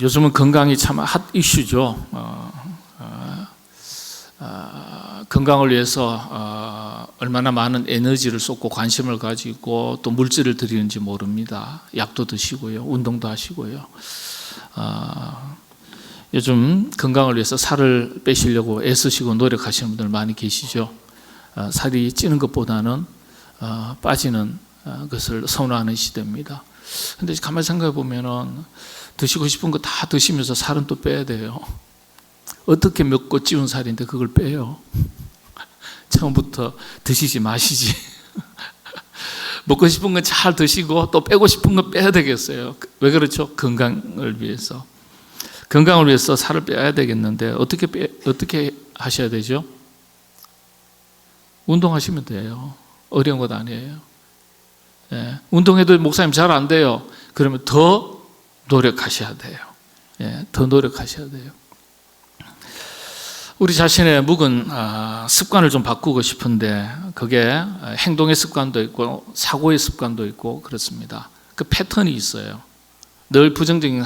요즘은 건강이 참 핫 이슈죠. 건강을 위해서 얼마나 많은 에너지를 쏟고 관심을 가지고 또 물질을 들이는지 모릅니다. 약도 드시고요, 운동도 하시고요. 요즘 건강을 위해서 살을 빼시려고 애쓰시고 노력하시는 분들 많이 계시죠. 살이 찌는 것보다는 빠지는 것을 선호하는 시대입니다. 근데 가만히 생각해 보면은 드시고 싶은 거 다 드시면서 살은 또 빼야 돼요. 어떻게 먹고 찌운 살인데 그걸 빼요? 처음부터 드시지 마시지. 먹고 싶은 건 잘 드시고 또 빼고 싶은 건 빼야 되겠어요. 왜 그렇죠? 건강을 위해서. 건강을 위해서 살을 빼야 되겠는데 어떻게 하셔야 되죠? 운동하시면 돼요. 어려운 것 아니에요. 예, 운동해도 목사님 잘 안 돼요. 그러면 더 노력하셔야 돼요. 예, 더 노력하셔야 돼요. 우리 자신의 묵은 습관을 좀 바꾸고 싶은데 그게 행동의 습관도 있고 사고의 습관도 있고 그렇습니다. 그 패턴이 있어요. 늘 부정적인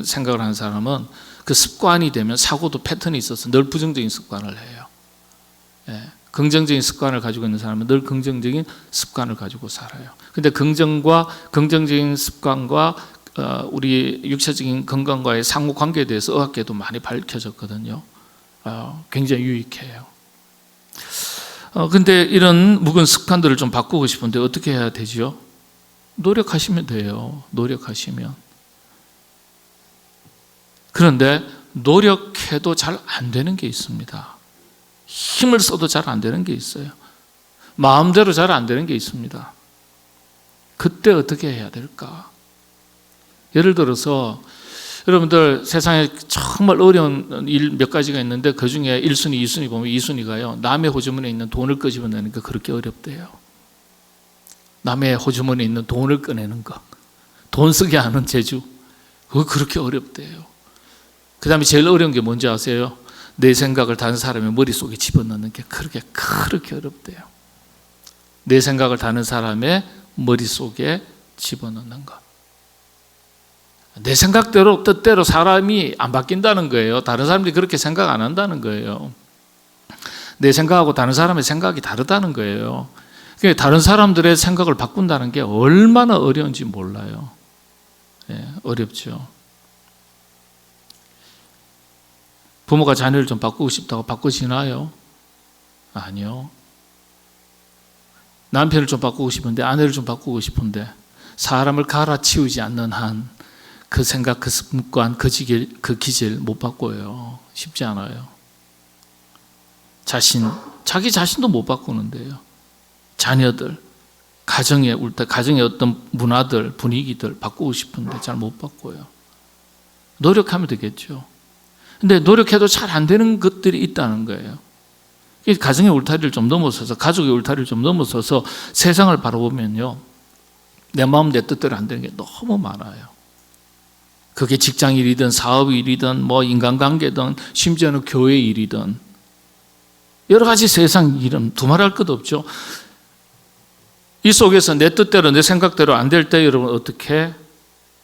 생각을 하는 사람은 그 습관이 되면 사고도 패턴이 있어서 늘 부정적인 습관을 해요. 예, 긍정적인 습관을 가지고 있는 사람은 늘 긍정적인 습관을 가지고 살아요. 근데 긍정적인 습관과 우리 육체적인 건강과의 상호관계에 대해서 의학계도 많이 밝혀졌거든요. 굉장히 유익해요. 근데 이런 묵은 습관들을 좀 바꾸고 싶은데 어떻게 해야 되죠? 노력하시면 돼요. 노력하시면. 그런데 노력해도 잘 안 되는 게 있습니다. 힘을 써도 잘 안 되는 게 있어요. 마음대로 잘 안 되는 게 있습니다. 그때 어떻게 해야 될까? 예를 들어서 여러분들 세상에 정말 어려운 일 몇 가지가 있는데 그 중에 1순위, 2순위 보면 2순위가요. 남의 호주머니에 있는 돈을 끄집어내는 게 그렇게 어렵대요. 남의 호주머니에 있는 돈을 꺼내는 거. 돈 쓰게 하는 재주. 그거 그렇게 어렵대요. 그 다음에 제일 어려운 게 뭔지 아세요? 내 생각을 다른 사람의 머릿속에 집어넣는 게 그렇게 어렵대요. 내 생각을 다른 사람의 머릿속에 집어넣는 것. 내 생각대로 뜻대로 사람이 안 바뀐다는 거예요. 다른 사람들이 그렇게 생각 안 한다는 거예요. 내 생각하고 다른 사람의 생각이 다르다는 거예요. 그러니까 다른 사람들의 생각을 바꾼다는 게 얼마나 어려운지 몰라요. 예, 어렵죠. 부모가 자녀를 좀 바꾸고 싶다고 바꾸시나요? 아니요. 남편을 좀 바꾸고 싶은데, 아내를 좀 바꾸고 싶은데 사람을 갈아치우지 않는 한 그 생각, 그 습관, 그 기질 못 바꿔요. 쉽지 않아요. 자기 자신도 못 바꾸는데요. 자녀들, 가정의 어떤 문화들, 분위기들 바꾸고 싶은데 잘 못 바꿔요. 노력하면 되겠죠. 근데 노력해도 잘 안 되는 것들이 있다는 거예요. 가정의 울타리를 좀 넘어서서, 가족의 울타리를 좀 넘어서서 세상을 바라보면요, 내 마음 내 뜻대로 안 되는 게 너무 많아요. 그게 직장 일이든 사업 일이든 뭐 인간관계든 심지어는 교회 일이든 여러 가지 세상 일은 두말할 것 없죠. 이 속에서 내 뜻대로 내 생각대로 안 될 때 여러분 어떻게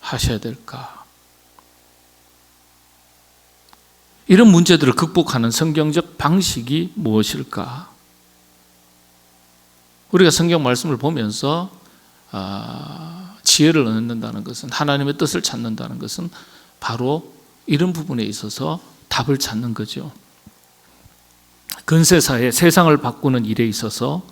하셔야 될까? 이런 문제들을 극복하는 성경적 방식이 무엇일까? 우리가 성경 말씀을 보면서 지혜를 얻는다는 것은, 하나님의 뜻을 찾는다는 것은 바로 이런 부분에 있어서 답을 찾는 거죠. 근세사에 세상을 바꾸는 일에 있어서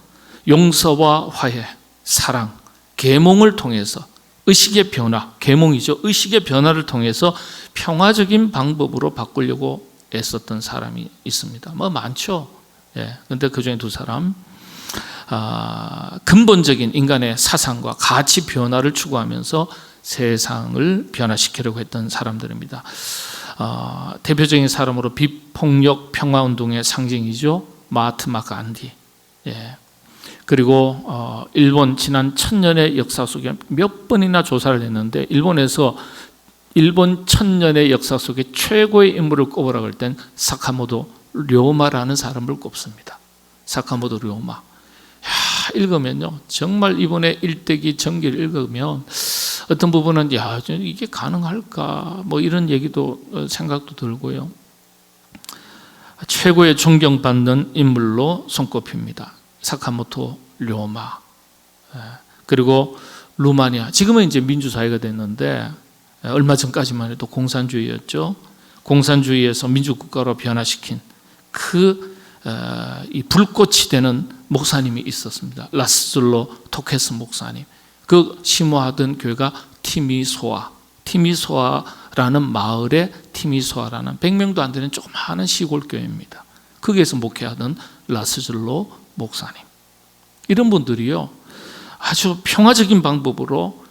용서와 화해, 사랑, 계몽을 통해서 의식의 변화, 계몽이죠. 의식의 변화를 통해서 평화적인 방법으로 바꾸려고 애썼던 사람이 있습니다. 뭐 많죠. 예. 근데 그 중에 두 사람, 근본적인 인간의 사상과 가치 변화를 추구하면서 세상을 변화시키려고 했던 사람들입니다. 대표적인 사람으로 비폭력 평화운동의 상징이죠. 마하트마 간디. 예. 그리고 일본 지난 1000년의 역사 속에 몇 번이나 조사를 했는데 일본에서 일본 1000년의 역사 속에 최고의 인물을 꼽으라고 할 땐 사카모토 료마라는 사람을 꼽습니다. 사카모토 료마. 읽으면요, 정말 이번에 일대기 전기를 읽으면 어떤 부분은 야, 이게 가능할까? 뭐 이런 얘기도 생각도 들고요. 최고의 존경받는 인물로 손꼽힙니다. 사카모토 료마. 그리고 루마니아. 지금은 이제 민주사회가 됐는데 얼마 전까지만 해도 공산주의였죠. 공산주의에서 민주국가로 변화시킨 이 불꽃이 되는 목사님이 있었습니다. 라스줄로 토케스 목사님. 그 심호하던 교회가 티미소아라는 마을의 티미소아라는 100명도 안 되는 조그마한 시골 교회입니다. 거기에서 목회하던 라스줄로 목사님. 이런 분들이요, 아주 평화적인 방법으로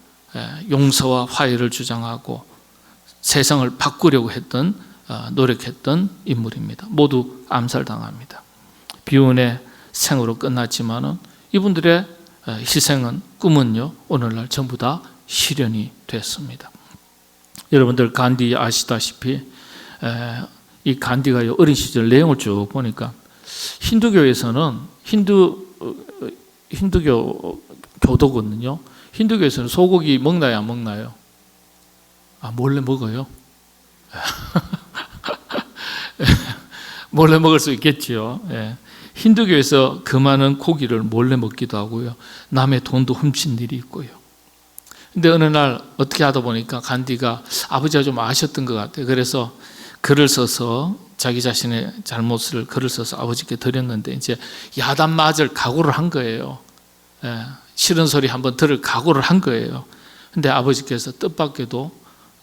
용서와 화해를 주장하고 세상을 바꾸려고 노력했던 인물입니다. 모두 암살당합니다. 비운의 생으로 끝났지만은 이분들의 희생은, 꿈은요, 오늘날 전부 다 실현이 됐습니다. 여러분들 간디 아시다시피 이 간디가 어린 시절 내용을 쭉 보니까 힌두교에서는 힌두교 교도거든요. 힌두교에서는 소고기 먹나요, 안 먹나요? 몰래 먹어요. 몰래 먹을 수 있겠지요. 힌두교에서 그 많은 고기를 몰래 먹기도 하고요. 남의 돈도 훔친 일이 있고요. 근데 어느 날 어떻게 하다 보니까 간디가 아버지가 좀 아셨던 것 같아요. 그래서 글을 써서 자기 자신의 잘못을 글을 써서 아버지께 드렸는데 이제 야단 맞을 각오를 한 거예요. 싫은 소리 한번 들을 각오를 한 거예요. 근데 아버지께서 뜻밖에도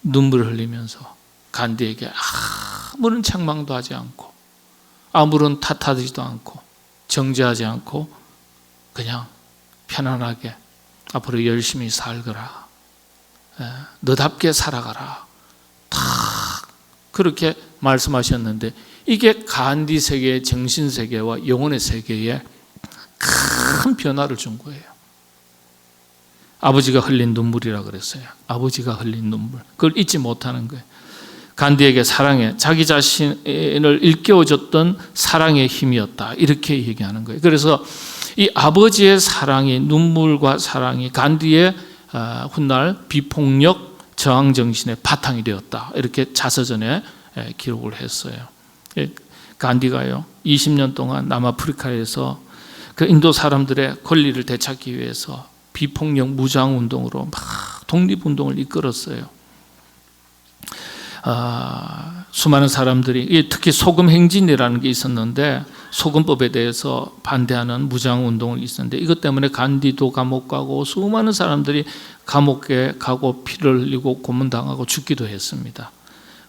눈물을 흘리면서 간디에게 아무런 책망도 하지 않고 아무런 탓하지도 않고 정죄하지 않고 그냥 편안하게 앞으로 열심히 살거라, 너답게 살아가라, 딱 그렇게 말씀하셨는데 이게 간디 세계의 정신 세계와 영혼의 세계에 큰 변화를 준 거예요. 아버지가 흘린 눈물이라 그랬어요. 아버지가 흘린 눈물, 그걸 잊지 못하는 거예요. 간디에게 자기 자신을 일깨워줬던 사랑의 힘이었다, 이렇게 얘기하는 거예요. 그래서 이 아버지의 사랑이, 눈물과 사랑이 간디의 훗날 비폭력 저항 정신의 바탕이 되었다, 이렇게 자서전에 기록을 했어요. 간디가요 20년 동안 남아프리카에서 그 인도 사람들의 권리를 되찾기 위해서 비폭력 무장 운동으로 막 독립운동을 이끌었어요. 수많은 사람들이, 특히 소금 행진이라는 게 있었는데 소금법에 대해서 반대하는 무장 운동이 있었는데 이것 때문에 간디도 감옥 가고 수많은 사람들이 감옥에 가고 피를 흘리고 고문당하고 죽기도 했습니다.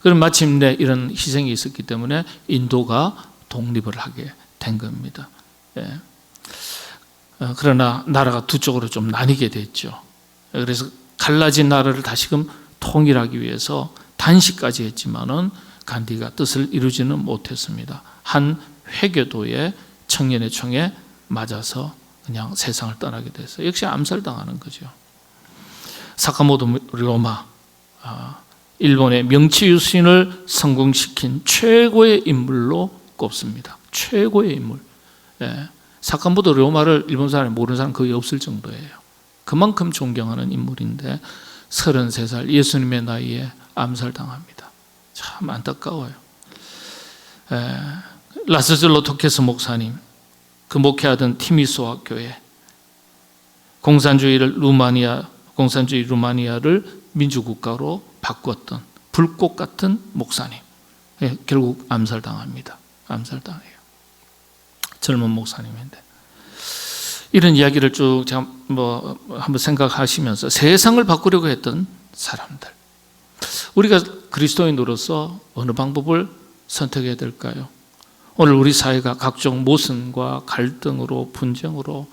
그럼 마침내 이런 희생이 있었기 때문에 인도가 독립을 하게 된 겁니다. 그러나 나라가 두 쪽으로 좀 나뉘게 됐죠. 그래서 갈라진 나라를 다시금 통일하기 위해서 단식까지 했지만은 간디가 뜻을 이루지는 못했습니다. 한 회교도의 청년의 총에 맞아서 그냥 세상을 떠나게 됐어요. 역시 암살당하는 거죠. 사카모토 료마, 일본의 명치유신을 성공시킨 최고의 인물로 꼽습니다. 최고의 인물. 사카모토 료마를 일본 사람이 모르는 사람 거의 없을 정도예요. 그만큼 존경하는 인물인데 33살 예수님의 나이에 암살당합니다. 참 안타까워요. 라스줄로 토케스 목사님, 그 목회하던 티미소아 교회, 공산주의 루마니아를 민주국가로 바꿨던 불꽃 같은 목사님, 결국 암살당합니다. 암살당해요. 젊은 목사님인데. 이런 이야기를 쭉 한번 생각하시면서 세상을 바꾸려고 했던 사람들, 우리가 그리스도인으로서 어느 방법을 선택해야 될까요? 오늘 우리 사회가 각종 모순과 갈등으로, 분쟁으로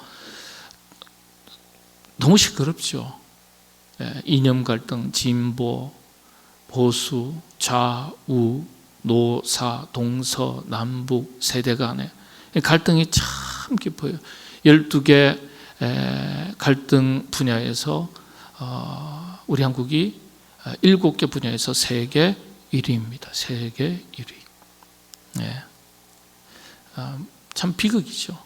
너무 시끄럽죠. 이념 갈등, 진보, 보수, 좌우, 노사, 동서, 남북, 세대 간의 갈등이 참 깊어요. 12개 갈등 분야에서 우리 한국이 7개 분야에서 세계 1위입니다. 세계 1위. 참 비극이죠.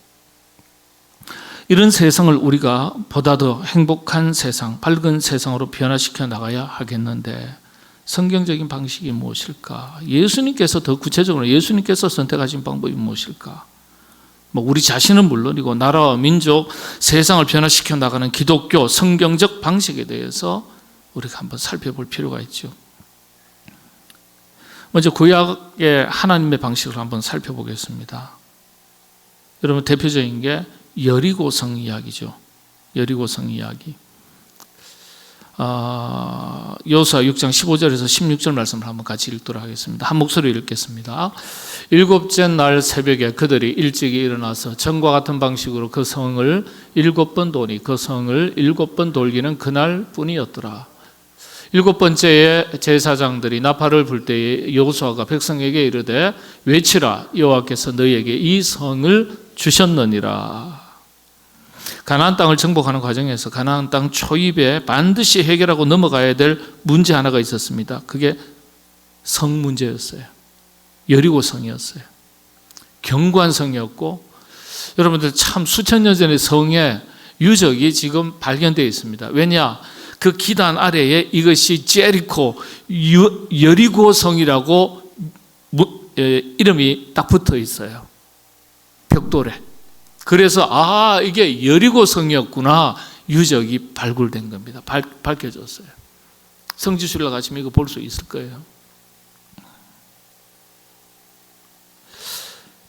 이런 세상을 우리가 보다 더 행복한 세상, 밝은 세상으로 변화시켜 나가야 하겠는데 성경적인 방식이 무엇일까? 예수님께서 더 구체적으로 예수님께서 선택하신 방법이 무엇일까? 우리 자신은 물론이고 나라와 민족, 세상을 변화시켜 나가는 기독교 성경적 방식에 대해서 우리가 한번 살펴볼 필요가 있죠. 먼저 구약의 하나님의 방식을 한번 살펴보겠습니다. 여러분, 대표적인 게 여리고성 이야기죠. 여리고성 이야기. 여호수아 6장 15절에서 16절 말씀을 한번 같이 읽도록 하겠습니다. 한 목소리로 읽겠습니다. 일곱째 날 새벽에 그들이 일찍이 일어나서 전과 같은 방식으로 그 성을 7번 도니 그 성을 7번 돌기는 그날 뿐이었더라. 7번째에 제사장들이 나팔을 불 때에 여호수아가 백성에게 이르되 외치라, 여호와께서 너희에게 이 성을 주셨느니라. 가나안 땅을 정복하는 과정에서 가나안 땅 초입에 반드시 해결하고 넘어가야 될 문제 하나가 있었습니다. 그게 성 문제였어요. 여리고 성이었어요. 견고한 성이었고, 여러분들 참 수천 년 전의 성의 유적이 지금 발견되어 있습니다. 왜냐? 그 기단 아래에 이것이 제리코 여리고 성이라고 이름이 딱 붙어 있어요. 벽돌에. 그래서 이게 여리고 성이었구나, 유적이 발굴된 겁니다. 밝혀졌어요. 성지순례 가시면 이거 볼 수 있을 거예요.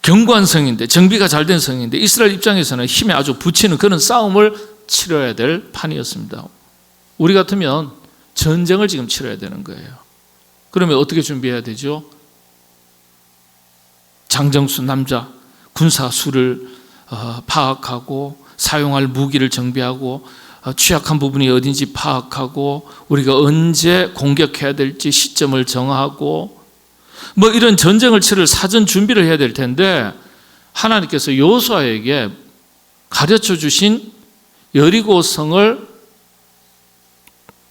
견고한 성인데, 정비가 잘 된 성인데 이스라엘 입장에서는 힘에 아주 붙이는 그런 싸움을 치러야 될 판이었습니다. 우리 같으면 전쟁을 지금 치러야 되는 거예요. 그러면 어떻게 준비해야 되죠? 장정수 남자 군사수를 파악하고 사용할 무기를 정비하고 취약한 부분이 어딘지 파악하고 우리가 언제 공격해야 될지 시점을 정하고 이런 전쟁을 치를 사전 준비를 해야 될 텐데, 하나님께서 여호수아에게 가르쳐 주신 여리고성을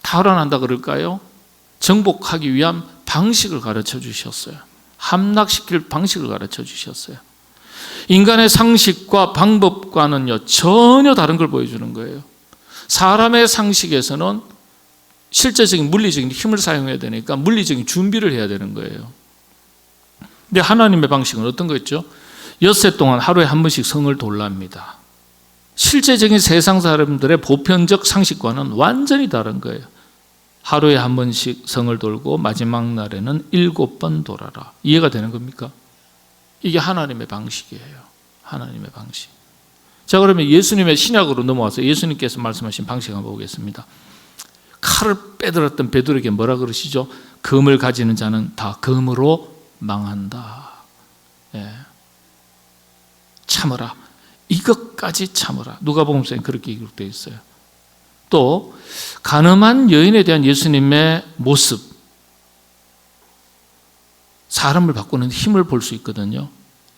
탈환한다 그럴까요? 정복하기 위한 방식을 가르쳐 주셨어요. 함락시킬 방식을 가르쳐 주셨어요. 인간의 상식과 방법과는요 전혀 다른 걸 보여주는 거예요. 사람의 상식에서는 실제적인 물리적인 힘을 사용해야 되니까 물리적인 준비를 해야 되는 거예요. 근데 하나님의 방식은 어떤 거였죠? 엿새 동안 하루에 한 번씩 성을 돌랍니다. 실제적인 세상 사람들의 보편적 상식과는 완전히 다른 거예요. 하루에 한 번씩 성을 돌고 마지막 날에는 7번 돌아라. 이해가 되는 겁니까? 이게 하나님의 방식이에요. 하나님의 방식. 자, 그러면 예수님의 신약으로 넘어와서 예수님께서 말씀하신 방식 한번 보겠습니다. 칼을 빼들었던 베드로에게 뭐라 그러시죠? 금을 가지는 자는 다 금으로 망한다. 예. 참으라. 이것까지 참으라. 누가복음서에 그렇게 기록되어 있어요. 또 간음한 여인에 대한 예수님의 모습, 사람을 바꾸는 힘을 볼 수 있거든요.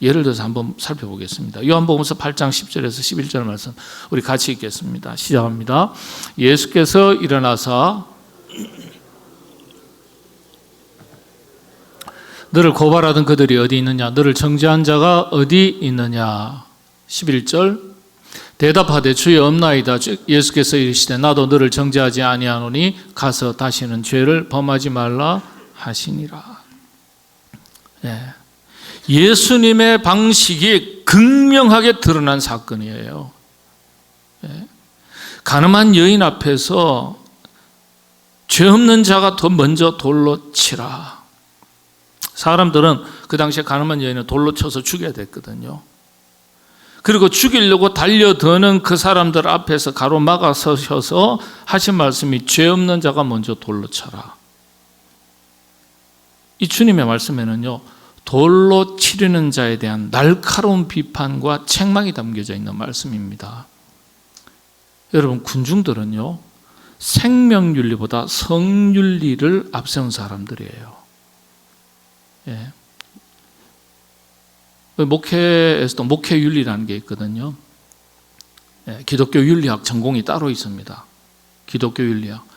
예를 들어서 한번 살펴보겠습니다. 요한복음서 8장 10절에서 11절 말씀 우리 같이 읽겠습니다. 시작합니다. 예수께서 일어나사 너를 고발하던 그들이 어디 있느냐? 너를 정죄한 자가 어디 있느냐? 11절 대답하되 주여 없나이다. 예수께서 이르시되 나도 너를 정죄하지 아니하노니 가서 다시는 죄를 범하지 말라 하시니라. 예수님의 방식이 극명하게 드러난 사건이에요. 간음한 여인 앞에서 죄 없는 자가 더 먼저 돌로 치라. 사람들은 그 당시에 간음한 여인을 돌로 쳐서 죽여야 됐거든요. 그리고 죽이려고 달려드는 그 사람들 앞에서 가로막아 서셔서 하신 말씀이 죄 없는 자가 먼저 돌로 쳐라. 이 주님의 말씀에는요 돌로 치르는 자에 대한 날카로운 비판과 책망이 담겨져 있는 말씀입니다. 여러분, 군중들은요 생명윤리보다 성윤리를 앞세운 사람들이에요. 목회에서도 목회윤리라는 게 있거든요. 기독교 윤리학 전공이 따로 있습니다. 기독교 윤리학.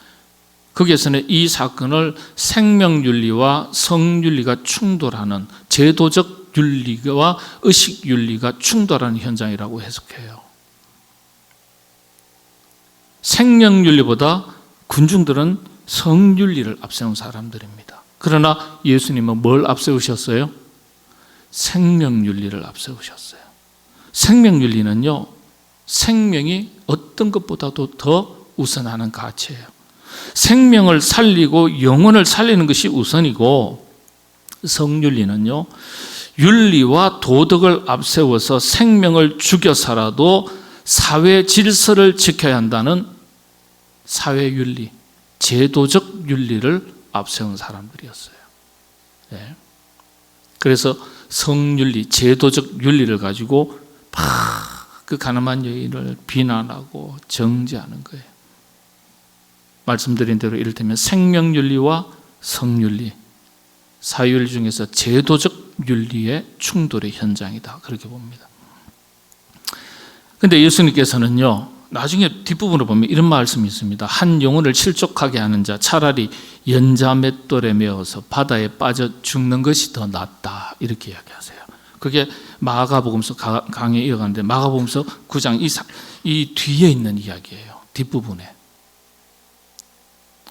거기에서는 이 사건을 생명윤리와 성윤리가 충돌하는, 제도적 윤리와 의식윤리가 충돌하는 현장이라고 해석해요. 생명윤리보다 군중들은 성윤리를 앞세운 사람들입니다. 그러나 예수님은 뭘 앞세우셨어요? 생명윤리를 앞세우셨어요. 생명윤리는요, 생명이 어떤 것보다도 더 우선하는 가치예요. 생명을 살리고 영혼을 살리는 것이 우선이고, 성윤리는요, 윤리와 도덕을 앞세워서 생명을 죽여 살아도 사회 질서를 지켜야 한다는 사회윤리, 제도적 윤리를 앞세운 사람들이었어요. 네. 그래서 성윤리, 제도적 윤리를 가지고 그 가늠한 여인을 비난하고 정죄하는 거예요. 말씀드린 대로 이를테면 생명윤리와 성윤리, 사회윤리 중에서 제도적 윤리의 충돌의 현장이다, 그렇게 봅니다. 그런데 예수님께서는요, 나중에 뒷부분을 보면 이런 말씀이 있습니다. 한 영혼을 실족하게 하는 자 차라리 연자 맷돌에 매어서 바다에 빠져 죽는 것이 더 낫다, 이렇게 이야기하세요. 그게 마가복음서 강의에 이어가는데 마가복음서 9장 이 뒤에 있는 이야기예요. 뒷부분에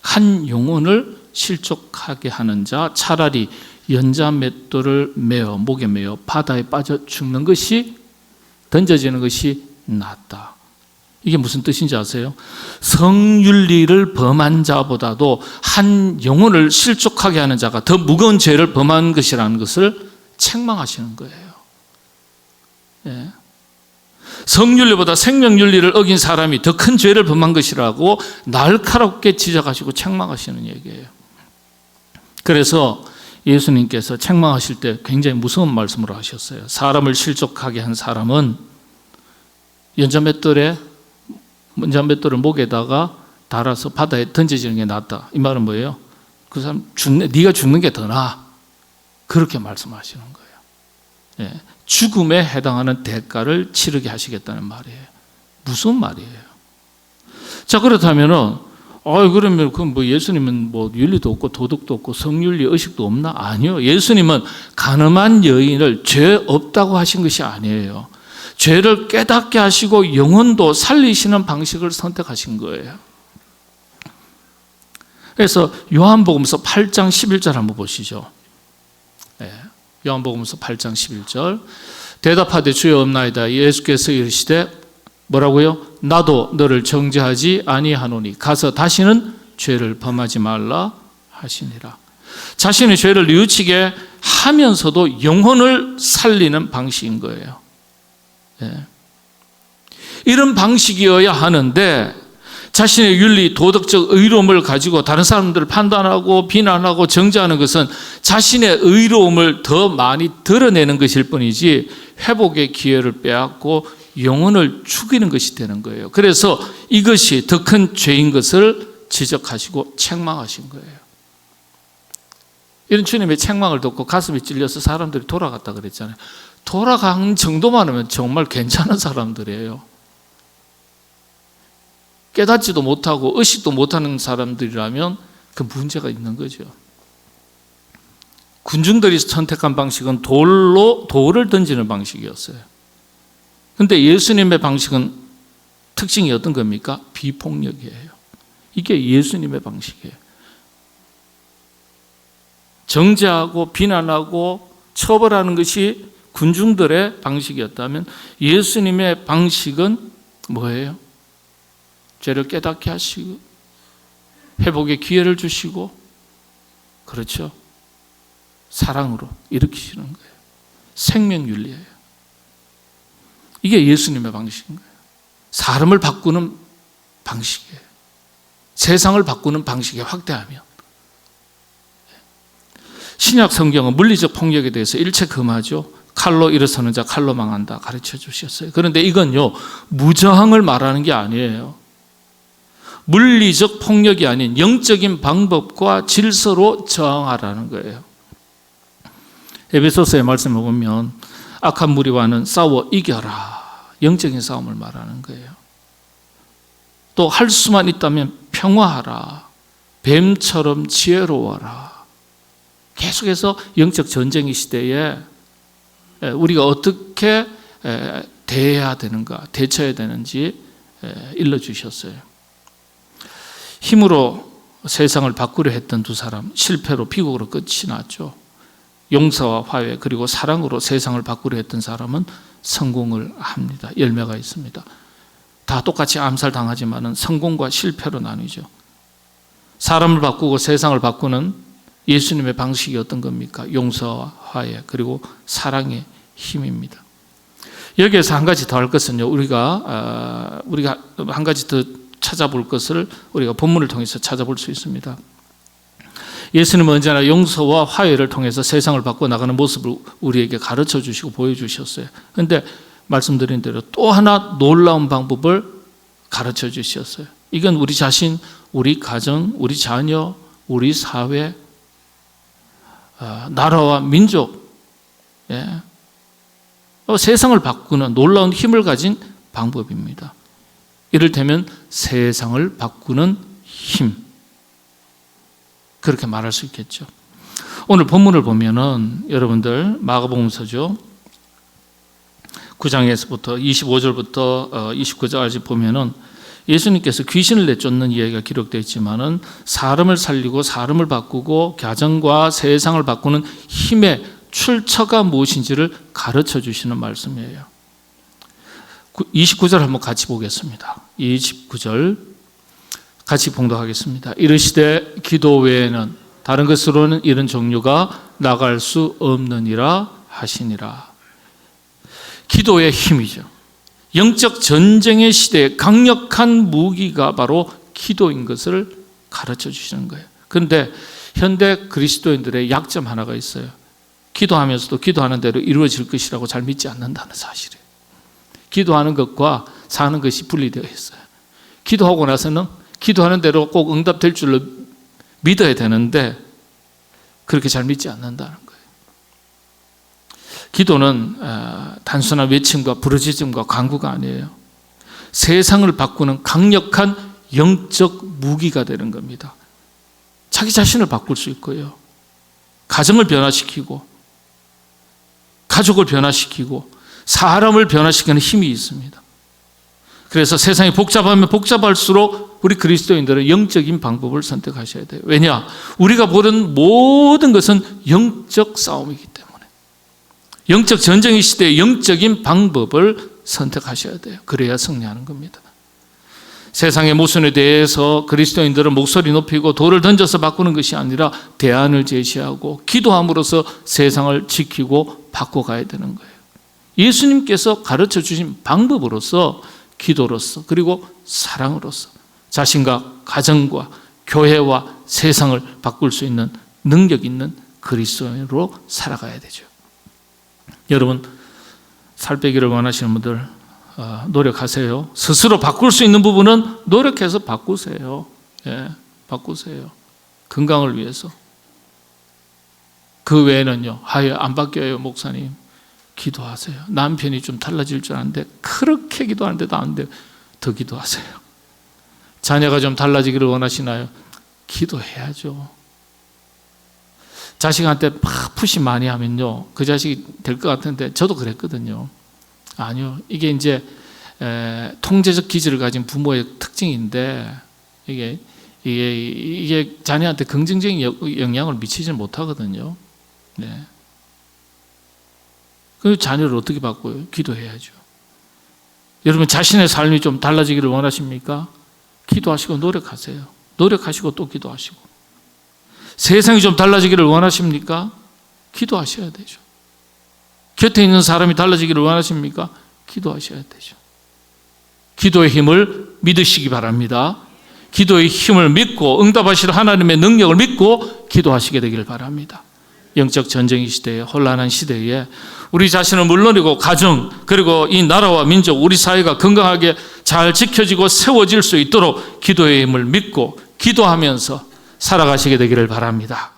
한 영혼을 실족하게 하는 자 차라리 연자 맷돌을 매어 목에 매어 바다에 빠져 죽는 것이, 던져지는 것이 낫다. 이게 무슨 뜻인지 아세요? 성윤리를 범한 자보다도 한 영혼을 실족하게 하는 자가 더 무거운 죄를 범한 것이라는 것을 책망하시는 거예요. 예. 성윤리보다 생명윤리를 어긴 사람이 더 큰 죄를 범한 것이라고 날카롭게 지적하시고 책망하시는 얘기예요. 그래서 예수님께서 책망하실 때 굉장히 무서운 말씀으로 하셨어요. 사람을 실족하게 한 사람은 연자맷돌을 목에다가 달아서 바다에 던져지는 게 낫다. 이 말은 뭐예요? 그 사람 네가 죽는 게 더 나아. 그렇게 말씀하시는 거예요. 예. 죽음에 해당하는 대가를 치르게 하시겠다는 말이에요. 무슨 말이에요? 자, 그렇다면은 그러면 예수님은 윤리도 없고 도덕도 없고 성윤리 의식도 없나? 아니요. 예수님은 가늠한 여인을 죄 없다고 하신 것이 아니에요. 죄를 깨닫게 하시고 영혼도 살리시는 방식을 선택하신 거예요. 그래서 요한복음서 8장 11절 한번 보시죠. 요한복음서 8장 11절. 대답하되 주여 없나이다. 예수께서 이르시되 뭐라고요? 나도 너를 정죄하지 아니하노니 가서 다시는 죄를 범하지 말라 하시니라. 자신의 죄를 뉘우치게 하면서도 영혼을 살리는 방식인 거예요. 이런 방식이어야 하는데 자신의 윤리, 도덕적 의로움을 가지고 다른 사람들을 판단하고 비난하고 정죄하는 것은 자신의 의로움을 더 많이 드러내는 것일 뿐이지 회복의 기회를 빼앗고 영혼을 죽이는 것이 되는 거예요. 그래서 이것이 더 큰 죄인 것을 지적하시고 책망하신 거예요. 이런 주님의 책망을 듣고 가슴이 찔려서 사람들이 돌아갔다 그랬잖아요. 돌아간 정도만 하면 정말 괜찮은 사람들이에요. 깨닫지도 못하고 의식도 못하는 사람들이라면 그 문제가 있는 거죠. 군중들이 선택한 방식은 돌을 던지는 방식이었어요. 그런데 예수님의 방식은 특징이 어떤 겁니까? 비폭력이에요. 이게 예수님의 방식이에요. 정죄하고 비난하고 처벌하는 것이 군중들의 방식이었다면 예수님의 방식은 뭐예요? 죄를 깨닫게 하시고 회복의 기회를 주시고, 그렇죠? 사랑으로 일으키시는 거예요. 생명윤리예요. 이게 예수님의 방식인 거예요. 사람을 바꾸는 방식이에요. 세상을 바꾸는 방식에 확대하면. 신약 성경은 물리적 폭력에 대해서 일체 금하죠. 칼로 일어서는 자 칼로 망한다 가르쳐 주셨어요. 그런데 이건요, 무저항을 말하는 게 아니에요. 물리적 폭력이 아닌 영적인 방법과 질서로 저항하라는 거예요. 에베소서의 말씀을 보면 악한 무리와는 싸워 이겨라, 영적인 싸움을 말하는 거예요. 또 할 수만 있다면 평화하라, 뱀처럼 지혜로워라. 계속해서 영적 전쟁의 시대에 우리가 어떻게 대해야 되는가, 대처해야 되는지 일러주셨어요. 힘으로 세상을 바꾸려 했던 두 사람, 실패로 비극으로 끝이 났죠. 용서와 화해 그리고 사랑으로 세상을 바꾸려 했던 사람은 성공을 합니다. 열매가 있습니다. 다 똑같이 암살당하지만 성공과 실패로 나뉘죠. 사람을 바꾸고 세상을 바꾸는 예수님의 방식이 어떤 겁니까? 용서와 화해 그리고 사랑의 힘입니다. 여기에서 한 가지 더 할 것은요, 우리가 한 가지 더 찾아볼 것을 우리가 본문을 통해서 찾아볼 수 있습니다. 예수님은 언제나 용서와 화해를 통해서 세상을 바꿔 나가는 모습을 우리에게 가르쳐 주시고 보여주셨어요. 그런데 말씀드린 대로 또 하나 놀라운 방법을 가르쳐 주셨어요. 이건 우리 자신, 우리 가정, 우리 자녀, 우리 사회, 나라와 민족, 세상을 바꾸는 놀라운 힘을 가진 방법입니다. 이를테면 세상을 바꾸는 힘, 그렇게 말할 수 있겠죠. 오늘 본문을 보면은 여러분들 마가복음서죠. 9장에서부터 25절부터 29절까지 보면은 예수님께서 귀신을 내쫓는 이야기가 기록되어 있지만은 사람을 살리고 사람을 바꾸고 가정과 세상을 바꾸는 힘의 출처가 무엇인지를 가르쳐 주시는 말씀이에요. 29절 한번 같이 보겠습니다. 29절 같이 봉독하겠습니다. 이르시되 기도 외에는 다른 것으로는 이런 종류가 나갈 수 없느니라 하시니라. 기도의 힘이죠. 영적 전쟁의 시대에 강력한 무기가 바로 기도인 것을 가르쳐 주시는 거예요. 그런데 현대 그리스도인들의 약점 하나가 있어요. 기도하면서도 기도하는 대로 이루어질 것이라고 잘 믿지 않는다는 사실이에요. 기도하는 것과 사는 것이 분리되어 있어요. 기도하고 나서는 기도하는 대로 꼭 응답될 줄로 믿어야 되는데 그렇게 잘 믿지 않는다는 거예요. 기도는 단순한 외침과 부르짖음과 간구가 아니에요. 세상을 바꾸는 강력한 영적 무기가 되는 겁니다. 자기 자신을 바꿀 수 있고요. 가정을 변화시키고 가족을 변화시키고 사람을 변화시키는 힘이 있습니다. 그래서 세상이 복잡하면 복잡할수록 우리 그리스도인들은 영적인 방법을 선택하셔야 돼요. 왜냐? 우리가 보는 모든 것은 영적 싸움이기 때문에 영적 전쟁의 시대에 영적인 방법을 선택하셔야 돼요. 그래야 승리하는 겁니다. 세상의 모순에 대해서 그리스도인들은 목소리 높이고 돌을 던져서 바꾸는 것이 아니라 대안을 제시하고 기도함으로써 세상을 지키고 바꿔가야 되는 거예요. 예수님께서 가르쳐 주신 방법으로서 기도로서 그리고 사랑으로서 자신과 가정과 교회와 세상을 바꿀 수 있는 능력 있는 그리스도인으로 살아가야 되죠. 여러분, 살 빼기를 원하시는 분들 노력하세요. 스스로 바꿀 수 있는 부분은 노력해서 바꾸세요. 바꾸세요. 건강을 위해서. 그 외에는요, 안 바뀌어요, 목사님. 기도하세요. 남편이 좀 달라질 줄 아는데 그렇게 기도하는데도 안 돼요. 더 기도하세요. 자녀가 좀 달라지기를 원하시나요? 기도해야죠. 자식한테 막 푸시 많이 하면요, 그 자식이 될 것 같은데 저도 그랬거든요. 아니요, 이게 이제 통제적 기질을 가진 부모의 특징인데 이게 자녀한테 긍정적인 영향을 미치지 못하거든요. 네. 그 자녀를 어떻게 바꿔요? 기도해야죠. 여러분, 자신의 삶이 좀 달라지기를 원하십니까? 기도하시고 노력하세요. 노력하시고 또 기도하시고. 세상이 좀 달라지기를 원하십니까? 기도하셔야 되죠. 곁에 있는 사람이 달라지기를 원하십니까? 기도하셔야 되죠. 기도의 힘을 믿으시기 바랍니다. 기도의 힘을 믿고 응답하실 하나님의 능력을 믿고 기도하시게 되기를 바랍니다. 영적 전쟁의 시대에, 혼란한 시대에 우리 자신을 물론이고 가정 그리고 이 나라와 민족, 우리 사회가 건강하게 잘 지켜지고 세워질 수 있도록 기도의 힘을 믿고 기도하면서 살아가시게 되기를 바랍니다.